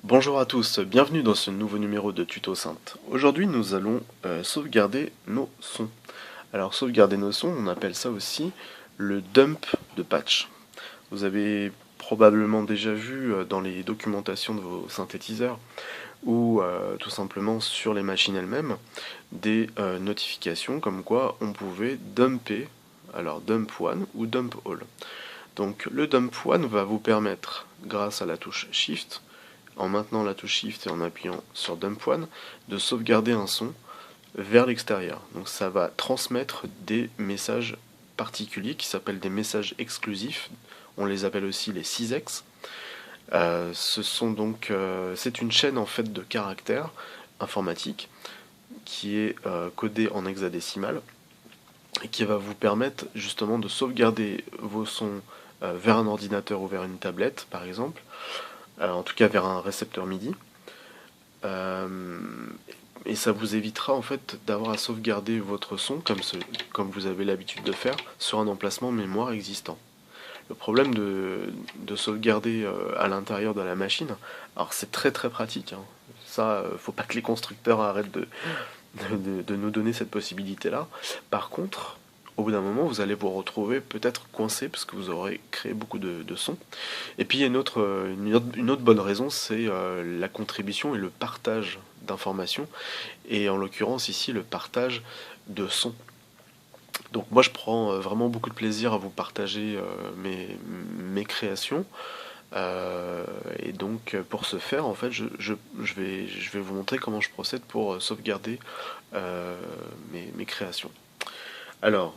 Bonjour à tous, bienvenue dans ce nouveau numéro de Tuto Synth. Aujourd'hui nous allons sauvegarder nos sons. Alors sauvegarder nos sons, on appelle ça aussi le dump de patch. Vous avez probablement déjà vu dans les documentations de vos synthétiseurs ou tout simplement sur les machines elles-mêmes des notifications comme quoi on pouvait dumper, alors dump one ou dump all. Donc le dump one va vous permettre, grâce à la touche Shift, en maintenant la touche Shift et en appuyant sur Dump One, de sauvegarder un son vers l'extérieur. Donc ça va transmettre des messages particuliers qui s'appellent des messages exclusifs. On les appelle aussi les CISEX. C'est une chaîne en fait de caractères informatiques qui est codée en hexadécimal et qui va vous permettre justement de sauvegarder vos sons vers un ordinateur ou vers une tablette par exemple, en tout cas vers un récepteur MIDI. Et ça vous évitera en fait d'avoir à sauvegarder votre son comme vous avez l'habitude de faire sur un emplacement mémoire existant. Le problème de sauvegarder à l'intérieur de la machine, alors c'est très très pratique, hein. Ça, faut pas que les constructeurs arrêtent de nous donner cette possibilité-là. Par contre, au bout d'un moment, vous allez vous retrouver peut-être coincé parce que vous aurez créé beaucoup de sons. Et puis il y a une autre bonne raison, c'est la contribution et le partage d'informations, et en l'occurrence ici le partage de sons. Donc moi je prends vraiment beaucoup de plaisir à vous partager mes créations. Et donc pour ce faire, en fait, je vais vous montrer comment je procède pour sauvegarder mes créations. Alors,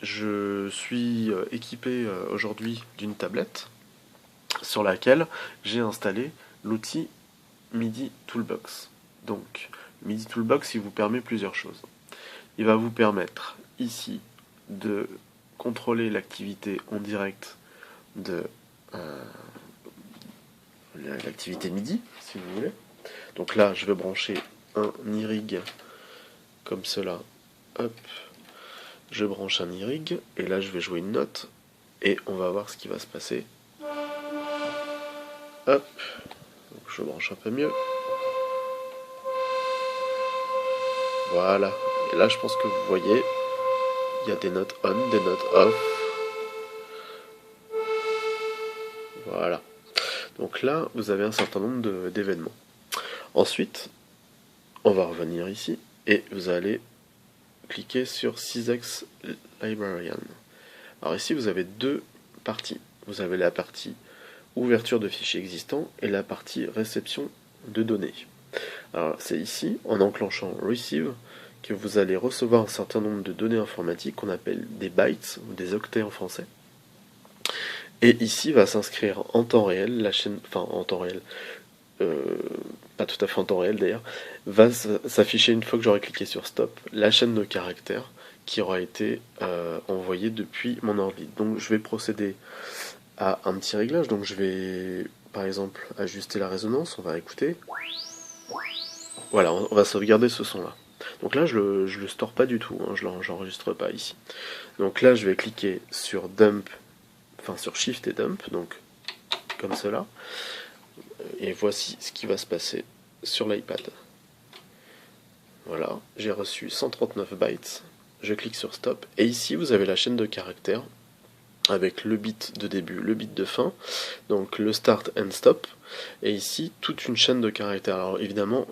je suis équipé aujourd'hui d'une tablette sur laquelle j'ai installé l'outil MIDI Toolbox. Donc, MIDI Toolbox, il vous permet plusieurs choses. Il va vous permettre ici de contrôler l'activité en direct de l'activité MIDI, si vous voulez. Donc là, je vais brancher un iRig comme cela. Hop, je branche un iRig et là, je vais jouer une note et on va voir ce qui va se passer. Hop, donc je branche un peu mieux. Voilà. Et là, je pense que vous voyez, il y a des notes on, des notes off. Voilà. Donc là, vous avez un certain nombre d'événements. Ensuite, on va revenir ici et vous allez cliquer sur CISEX Librarian. Alors ici, vous avez deux parties. Vous avez la partie ouverture de fichiers existants et la partie réception de données. Alors c'est ici, en enclenchant Receive, que vous allez recevoir un certain nombre de données informatiques qu'on appelle des bytes ou des octets en français. Et ici va s'inscrire en temps réel la chaîne, enfin en temps réel, pas tout à fait en temps réel d'ailleurs, va s'afficher une fois que j'aurai cliqué sur Stop la chaîne de caractères qui aura été envoyée depuis mon ordi. Donc je vais procéder à un petit réglage. Donc je vais par exemple ajuster la résonance, on va écouter. Voilà, on va sauvegarder ce son là. Donc là je le store pas du tout, hein, je l'enregistre pas ici. Donc là je vais cliquer sur Dump, enfin sur Shift et Dump, donc comme cela. Et voici ce qui va se passer sur l'iPad. Voilà, j'ai reçu 139 bytes, je clique sur Stop, et ici vous avez la chaîne de caractères avec le bit de début, le bit de fin, donc le start and stop, et ici toute une chaîne de caractères. Alors évidemment,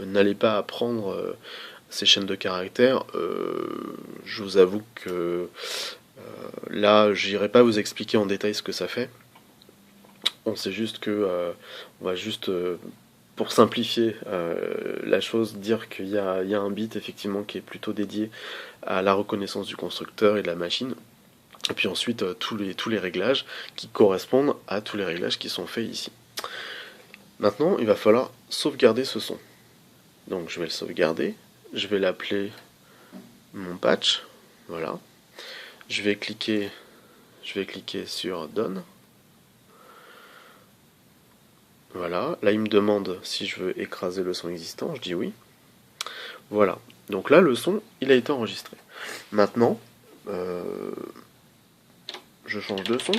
n'allez pas apprendre ces chaînes de caractères, je vous avoue que là, j'irai pas vous expliquer en détail ce que ça fait. On sait juste que on va juste pour simplifier la chose, dire qu'il y a un bit effectivement qui est plutôt dédié à la reconnaissance du constructeur et de la machine. Et puis ensuite tous les réglages qui correspondent à tous les réglages qui sont faits ici. Maintenant, il va falloir sauvegarder ce son. Donc je vais le sauvegarder, je vais l'appeler mon patch, voilà. Je vais cliquer sur Done. Voilà, là il me demande si je veux écraser le son existant, je dis oui. Voilà, donc là le son, il a été enregistré. Maintenant, je change de son.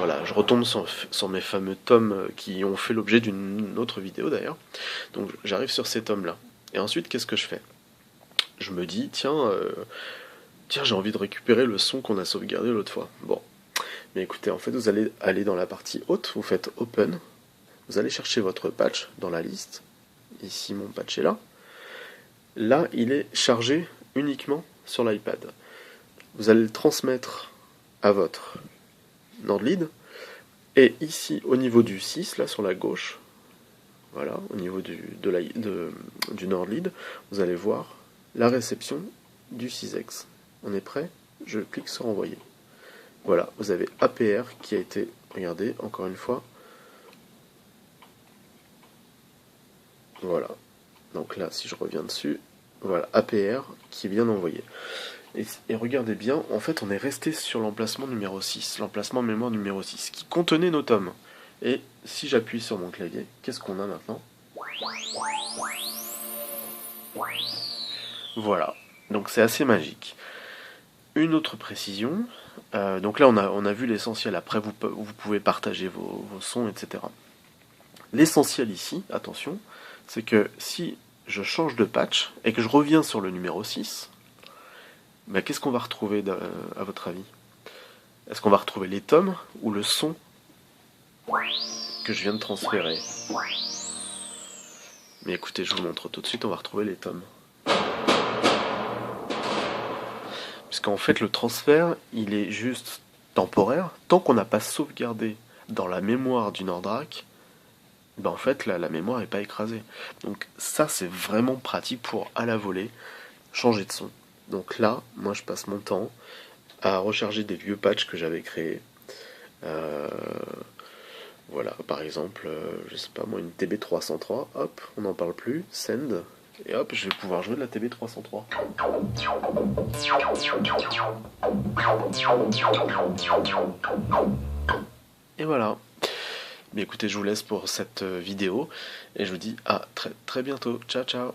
Voilà, je retombe sur mes fameux tomes qui ont fait l'objet d'une autre vidéo d'ailleurs. Donc j'arrive sur ces tomes là. Et ensuite qu'est-ce que je fais? Je me dis tiens, j'ai envie de récupérer le son qu'on a sauvegardé l'autre fois. Bon, mais écoutez, en fait vous allez aller dans la partie haute, vous faites Open, vous allez chercher votre patch dans la liste. Ici mon patch est là. Là il est chargé uniquement sur l'iPad. Vous allez le transmettre à votre NordLead. Et ici, au niveau du 6, là sur la gauche, voilà, au niveau du NordLead, vous allez voir la réception du 6X. On est prêt? Je clique sur envoyer. Voilà, vous avez APR qui a été, regardez, encore une fois. Voilà. Donc là, si je reviens dessus, voilà, APR qui vient d'envoyer. Et regardez bien, en fait on est resté sur l'emplacement numéro 6, l'emplacement mémoire numéro 6, qui contenait nos tomes. Et si j'appuie sur mon clavier, qu'est-ce qu'on a maintenant? Voilà, donc c'est assez magique. Une autre précision, donc là on a vu l'essentiel, après vous pouvez partager vos sons, etc. L'essentiel ici, attention, c'est que si je change de patch et que je reviens sur le numéro 6, ben, qu'est-ce qu'on va retrouver à votre avis? Est-ce qu'on va retrouver les tomes ou le son que je viens de transférer? Mais écoutez, je vous montre tout de suite, on va retrouver les tomes. Puisqu'en fait le transfert, il est juste temporaire. Tant qu'on n'a pas sauvegardé dans la mémoire du NordRAC, ben en fait la mémoire n'est pas écrasée. Donc ça c'est vraiment pratique pour à la volée changer de son. Donc là, moi je passe mon temps à recharger des vieux patchs que j'avais créés. Voilà, par exemple, je sais pas moi, une TB303, hop, on n'en parle plus, send, et hop, je vais pouvoir jouer de la TB303. Et voilà. Mais écoutez, je vous laisse pour cette vidéo, et je vous dis à très très bientôt. Ciao ciao.